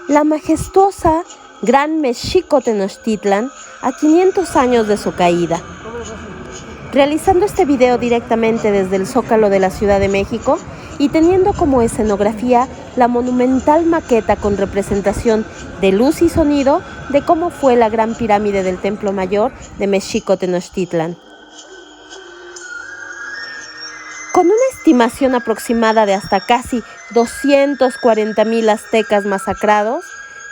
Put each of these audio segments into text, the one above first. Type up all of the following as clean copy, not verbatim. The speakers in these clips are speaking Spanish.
La majestuosa Gran Mexico Tenochtitlan a 500 años de su caída. Realizando este video directamente desde el Zócalo de la Ciudad de México y teniendo como escenografía la monumental maqueta con representación de luz y sonido de cómo fue la gran pirámide del Templo Mayor de Mexico Tenochtitlan. Con una estimación aproximada de hasta casi 240,000 aztecas masacrados,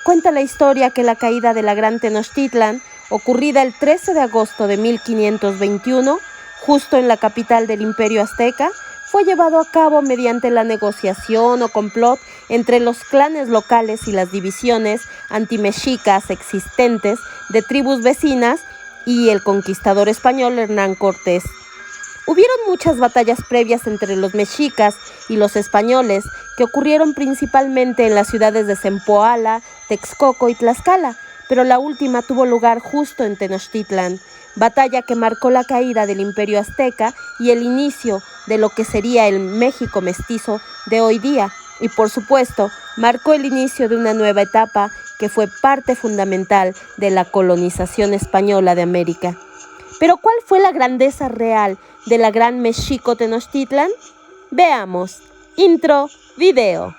cuenta la historia que la caída de la Gran Tenochtitlan, ocurrida el 13 de agosto de 1521, justo en la capital del Imperio Azteca, fue llevado a cabo mediante la negociación o complot entre los clanes locales y las divisiones antimexicas existentes de tribus vecinas y el conquistador español Hernán Cortés. Hubieron muchas batallas previas entre los mexicas y los españoles que ocurrieron principalmente en las ciudades de Zempoala, Texcoco y Tlaxcala, pero la última tuvo lugar justo en Tenochtitlan, batalla que marcó la caída del Imperio Azteca y el inicio de lo que sería el México mestizo de hoy día, y por supuesto marcó el inicio de una nueva etapa que fue parte fundamental de la colonización española de América. Pero ¿cuál fue la grandeza real de la Gran Mexico Tenochtitlan? Veamos. Intro, video.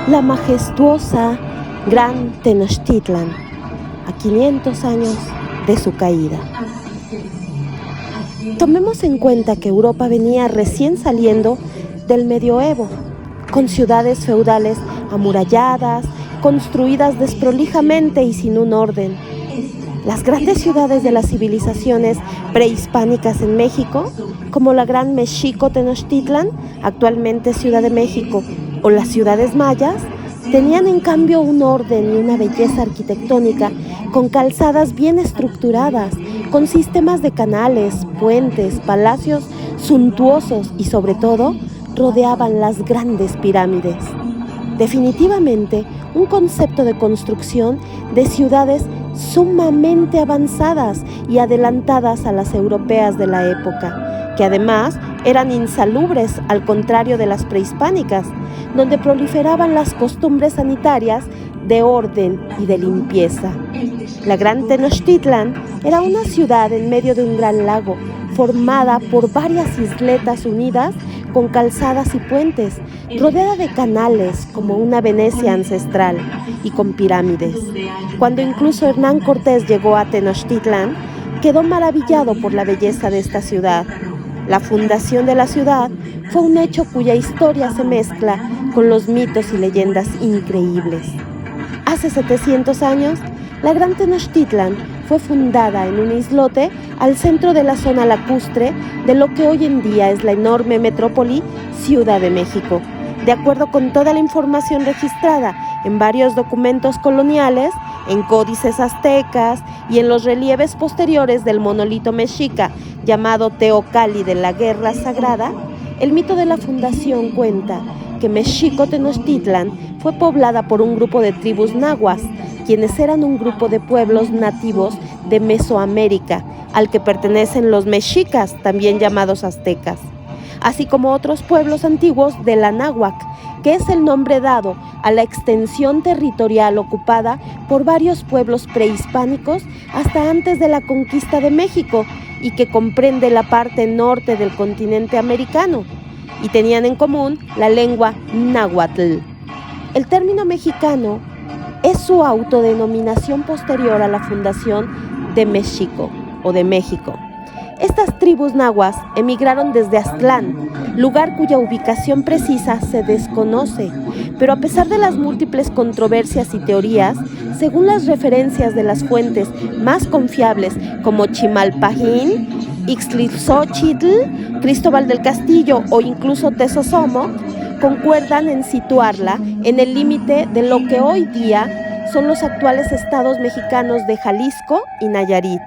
La majestuosa Gran Tenochtitlan, a 500 años de su caída. Tomemos en cuenta que Europa venía recién saliendo del medioevo, con ciudades feudales amuralladas, construidas desprolijamente y sin un orden. Las grandes ciudades de las civilizaciones prehispánicas en México, como la Gran Mexico Tenochtitlan, actualmente Ciudad de México, o las ciudades mayas, tenían en cambio un orden y una belleza arquitectónica con calzadas bien estructuradas, con sistemas de canales, puentes, palacios suntuosos y sobre todo rodeaban las grandes pirámides. Definitivamente un concepto de construcción de ciudades sumamente avanzadas y adelantadas a las europeas de la época, que además eran insalubres al contrario de las prehispánicas, donde proliferaban las costumbres sanitarias de orden y de limpieza. La Gran Tenochtitlan era una ciudad en medio de un gran lago, formada por varias isletas unidas con calzadas y puentes, rodeada de canales como una Venecia ancestral y con pirámides. Cuando incluso Hernán Cortés llegó a Tenochtitlan, quedó maravillado por la belleza de esta ciudad. La fundación de la ciudad fue un hecho cuya historia se mezcla con los mitos y leyendas increíbles. Hace 700 años, la Gran Tenochtitlan fue fundada en un islote al centro de la zona lacustre de lo que hoy en día es la enorme metrópoli Ciudad de México. De acuerdo con toda la información registrada en varios documentos coloniales, en códices aztecas y en los relieves posteriores del monolito mexica llamado Teocalli de la Guerra Sagrada, el mito de la fundación cuenta que Mexico Tenochtitlan fue poblada por un grupo de tribus nahuas, quienes eran un grupo de pueblos nativos de Mesoamérica, al que pertenecen los mexicas, también llamados aztecas, así como otros pueblos antiguos de la náhuac, que es el nombre dado a la extensión territorial ocupada por varios pueblos prehispánicos hasta antes de la conquista de México y que comprende la parte norte del continente americano, y tenían en común la lengua náhuatl. El término mexicano es su autodenominación posterior a la fundación de México o de México. Estas tribus nahuas emigraron desde Aztlán, lugar cuya ubicación precisa se desconoce, pero a pesar de las múltiples controversias y teorías, según las referencias de las fuentes más confiables como Chimalpajín, Ixtlilxóchitl, Cristóbal del Castillo o incluso Tezosomoc, concuerdan en situarla en el límite de lo que hoy día son los actuales estados mexicanos de Jalisco y Nayarit.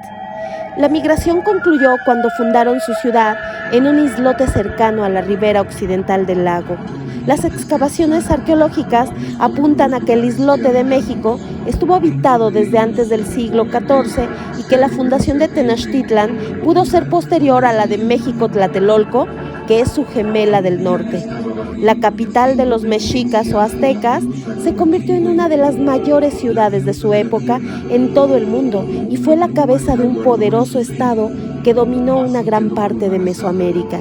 La migración concluyó cuando fundaron su ciudad en un islote cercano a la ribera occidental del lago. Las excavaciones arqueológicas apuntan a que el islote de México estuvo habitado desde antes del siglo XIV y que la fundación de Tenochtitlan pudo ser posterior a la de México-Tlatelolco, que es su gemela del norte. La capital de los mexicas o aztecas se convirtió en una de las mayores ciudades de su época en todo el mundo y fue la cabeza de un poderoso estado que dominó una gran parte de Mesoamérica.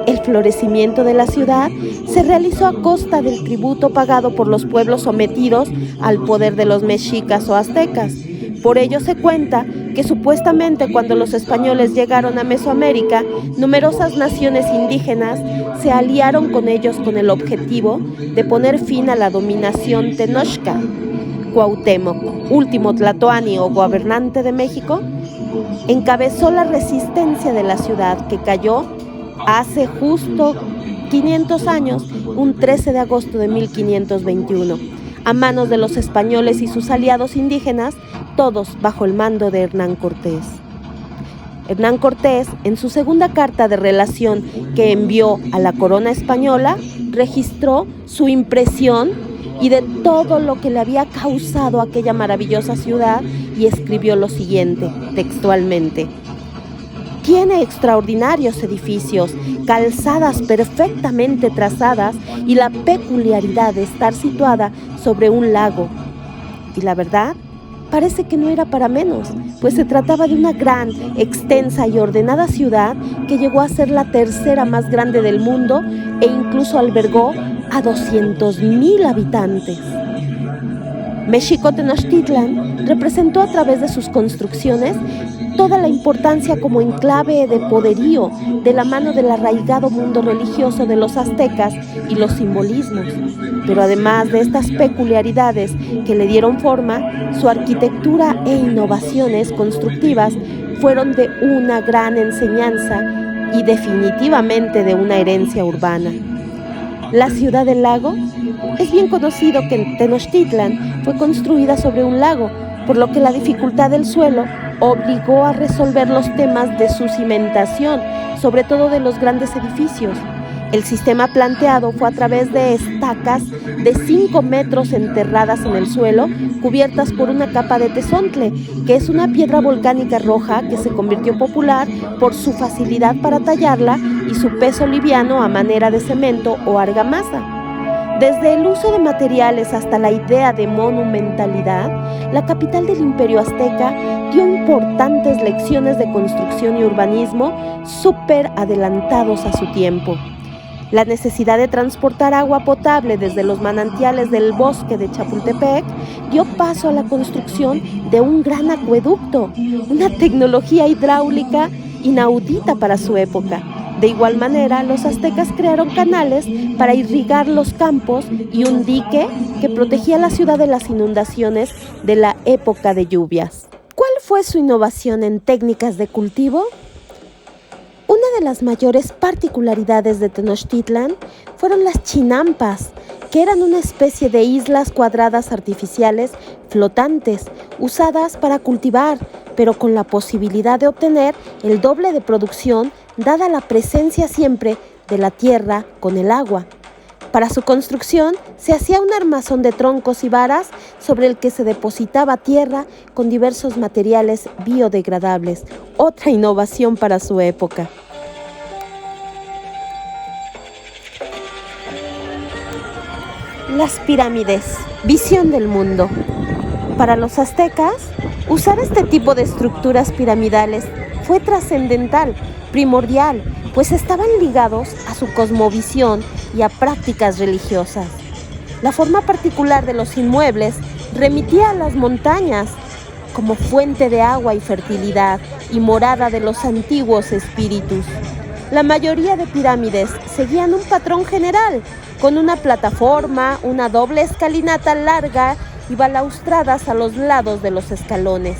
El florecimiento de la ciudad se realizó a costa del tributo pagado por los pueblos sometidos al poder de los mexicas o aztecas. Por ello se cuenta que supuestamente cuando los españoles llegaron a Mesoamérica, numerosas naciones indígenas se aliaron con ellos con el objetivo de poner fin a la dominación tenochca. Cuauhtémoc, último tlatoani o gobernante de México, encabezó la resistencia de la ciudad que cayó hace justo 500 años, un 13 de agosto de 1521, a manos de los españoles y sus aliados indígenas, todos bajo el mando de Hernán Cortés. Hernán Cortés, en su segunda carta de relación que envió a la corona española, registró su impresión y de todo lo que le había causado aquella maravillosa ciudad y escribió lo siguiente, textualmente: tiene extraordinarios edificios, calzadas perfectamente trazadas y la peculiaridad de estar situada sobre un lago. Y la verdad, parece que no era para menos, pues se trataba de una gran, extensa y ordenada ciudad que llegó a ser la tercera más grande del mundo e incluso albergó a 200,000 habitantes. México-Tenochtitlan representó a través de sus construcciones toda la importancia como enclave de poderío de la mano del arraigado mundo religioso de los aztecas y los simbolismos. Pero además de estas peculiaridades que le dieron forma, su arquitectura e innovaciones constructivas fueron de una gran enseñanza y definitivamente de una herencia urbana. La ciudad del lago es bien conocido que Tenochtitlan fue construida sobre un lago, por lo que la dificultad del suelo obligó a resolver los temas de su cimentación, sobre todo de los grandes edificios. El sistema planteado fue a través de estacas de 5 metros enterradas en el suelo, cubiertas por una capa de tezontle, que es una piedra volcánica roja que se convirtió popular por su facilidad para tallarla y su peso liviano a manera de cemento o argamasa. Desde el uso de materiales hasta la idea de monumentalidad, la capital del Imperio Azteca dio importantes lecciones de construcción y urbanismo súper adelantados a su tiempo. La necesidad de transportar agua potable desde los manantiales del bosque de Chapultepec dio paso a la construcción de un gran acueducto, una tecnología hidráulica inaudita para su época. De igual manera, los aztecas crearon canales para irrigar los campos y un dique que protegía la ciudad de las inundaciones de la época de lluvias. ¿Cuál fue su innovación en técnicas de cultivo? Una de las mayores particularidades de Tenochtitlan fueron las chinampas, que eran una especie de islas cuadradas artificiales flotantes, usadas para cultivar, pero con la posibilidad de obtener el doble de producción dada la presencia siempre de la tierra con el agua. Para su construcción se hacía un armazón de troncos y varas sobre el que se depositaba tierra con diversos materiales biodegradables, otra innovación para su época. Las pirámides, visión del mundo. Para los aztecas, usar este tipo de estructuras piramidales fue trascendental, primordial, pues estaban ligados a su cosmovisión y a prácticas religiosas. La forma particular de los inmuebles remitía a las montañas como fuente de agua y fertilidad y morada de los antiguos espíritus. La mayoría de pirámides seguían un patrón general, con una plataforma, una doble escalinata larga y balaustradas a los lados de los escalones.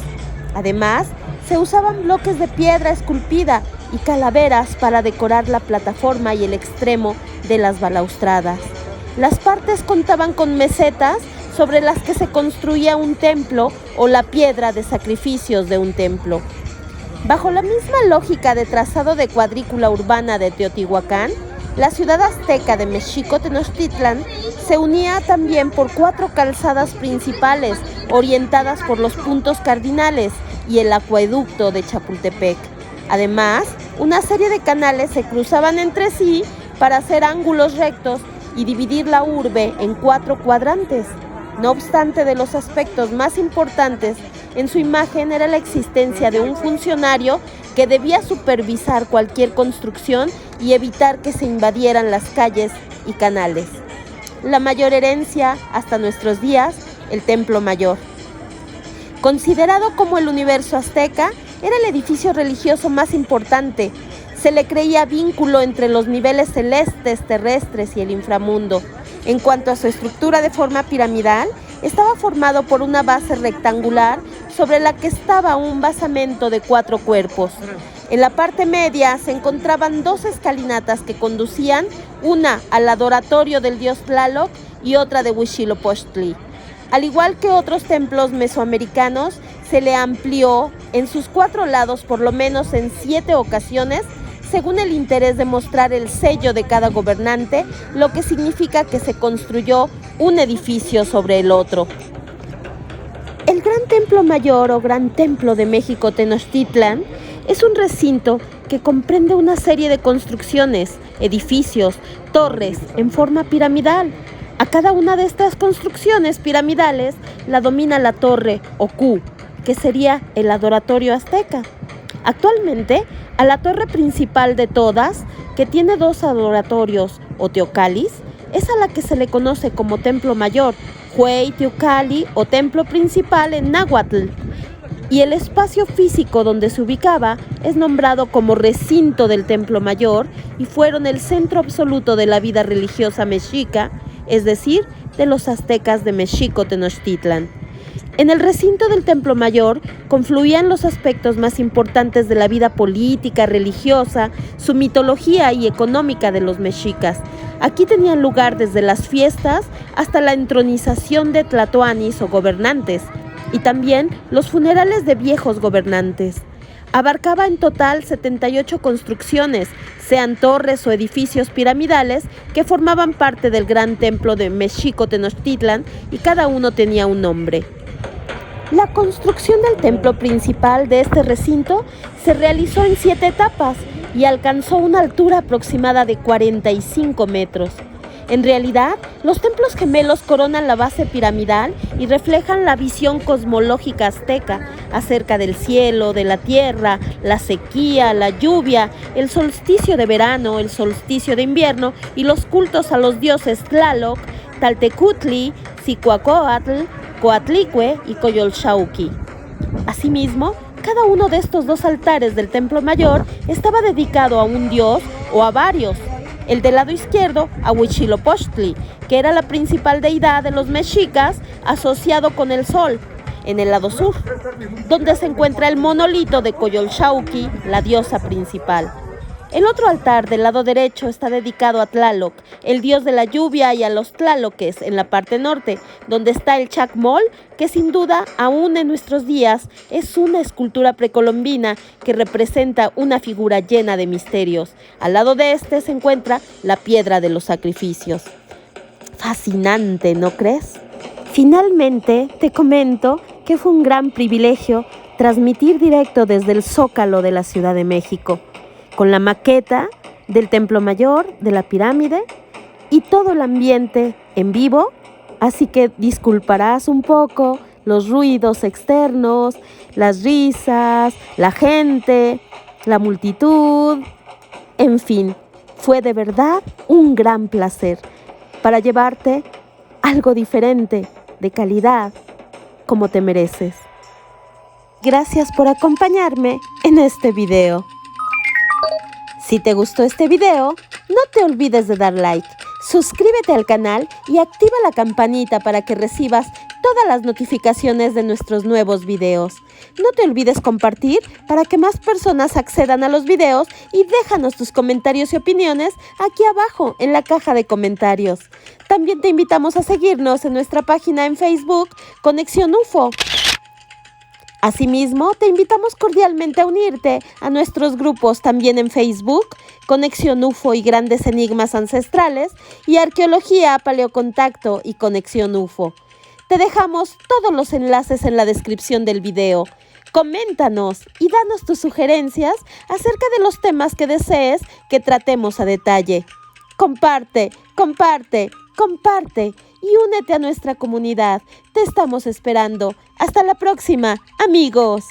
Además, se usaban bloques de piedra esculpida y calaveras para decorar la plataforma y el extremo de las balaustradas. Las partes contaban con mesetas sobre las que se construía un templo o la piedra de sacrificios de un templo. Bajo la misma lógica de trazado de cuadrícula urbana de Teotihuacán, La ciudad azteca de Mexico Tenochtitlan se unía también por 4 calzadas principales orientadas por los puntos cardinales y el acueducto de Chapultepec. Además, una serie de canales se cruzaban entre sí para hacer ángulos rectos y dividir la urbe en 4 cuadrantes. No obstante, de los aspectos más importantes en su imagen era la existencia de un funcionario que debía supervisar cualquier construcción y evitar que se invadieran las calles y canales. La mayor herencia, hasta nuestros días, el Templo Mayor. Considerado como el universo azteca, era el edificio religioso más importante. Se le creía vínculo entre los niveles celestes, terrestres y el inframundo. En cuanto a su estructura de forma piramidal, estaba formado por una base rectangular sobre la que estaba un basamento de 4 cuerpos. En la parte media se encontraban 2 escalinatas que conducían, una al adoratorio del dios Tlaloc y otra de Huitzilopochtli. Al igual que otros templos mesoamericanos, se le amplió en sus 4 lados por lo menos en 7 ocasiones, según el interés de mostrar el sello de cada gobernante, lo que significa que se construyó un edificio sobre el otro. El Gran Templo Mayor o Gran Templo de México Tenochtitlan es un recinto que comprende una serie de construcciones, edificios, torres en forma piramidal. A cada una de estas construcciones piramidales la domina la torre o Q, que sería el adoratorio azteca. Actualmente, a la torre principal de todas, que tiene 2 adoratorios o teocalis, es a la que se le conoce como Templo Mayor, Huey Teocalli o Templo Principal en náhuatl. Y el espacio físico donde se ubicaba es nombrado como Recinto del Templo Mayor y fueron el centro absoluto de la vida religiosa mexica, es decir, de los aztecas de Mexico Tenochtitlan. En el recinto del Templo Mayor confluían los aspectos más importantes de la vida política, religiosa, su mitología y económica de los mexicas. Aquí tenían lugar desde las fiestas hasta la entronización de tlatoanis o gobernantes, y también los funerales de viejos gobernantes. Abarcaba en total 78 construcciones, sean torres o edificios piramidales, que formaban parte del Gran Templo de Mexico Tenochtitlan y cada uno tenía un nombre. La construcción del templo principal de este recinto se realizó en 7 etapas y alcanzó una altura aproximada de 45 metros. En realidad, los templos gemelos coronan la base piramidal y reflejan la visión cosmológica azteca acerca del cielo, de la tierra, la sequía, la lluvia, el solsticio de verano, el solsticio de invierno y los cultos a los dioses Tlaloc, Taltecutli, Zicuacóatl, Coatlicue y Coyolxauhqui. Asimismo, cada uno de estos 2 altares del Templo Mayor estaba dedicado a un dios o a varios. El del lado izquierdo a Huitzilopochtli, que era la principal deidad de los mexicas asociado con el sol, en el lado sur, donde se encuentra el monolito de Coyolxauhqui, la diosa principal. El otro altar del lado derecho está dedicado a Tlaloc, el dios de la lluvia, y a los tlaloques en la parte norte, donde está el Chacmol, que sin duda, aún en nuestros días, es una escultura precolombina que representa una figura llena de misterios. Al lado de este se encuentra la piedra de los sacrificios. Fascinante, ¿no crees? Finalmente, te comento que fue un gran privilegio transmitir directo desde el Zócalo de la Ciudad de México, con la maqueta del Templo Mayor, de la pirámide y todo el ambiente en vivo, así que disculparás un poco los ruidos externos, las risas, la gente, la multitud, en fin, fue de verdad un gran placer para llevarte algo diferente, de calidad, como te mereces. Gracias por acompañarme en este video. Si te gustó este video, no te olvides de dar like, suscríbete al canal y activa la campanita para que recibas todas las notificaciones de nuestros nuevos videos. No te olvides compartir para que más personas accedan a los videos y déjanos tus comentarios y opiniones aquí abajo en la caja de comentarios. También te invitamos a seguirnos en nuestra página en Facebook, Conexión UFO. Asimismo, te invitamos cordialmente a unirte a nuestros grupos también en Facebook, Conexión UFO y Grandes Enigmas Ancestrales, y Arqueología, Paleocontacto y Conexión UFO. Te dejamos todos los enlaces en la descripción del video. Coméntanos y danos tus sugerencias acerca de los temas que desees que tratemos a detalle. Comparte, comparte, comparte y únete a nuestra comunidad. Te estamos esperando. Hasta la próxima, amigos.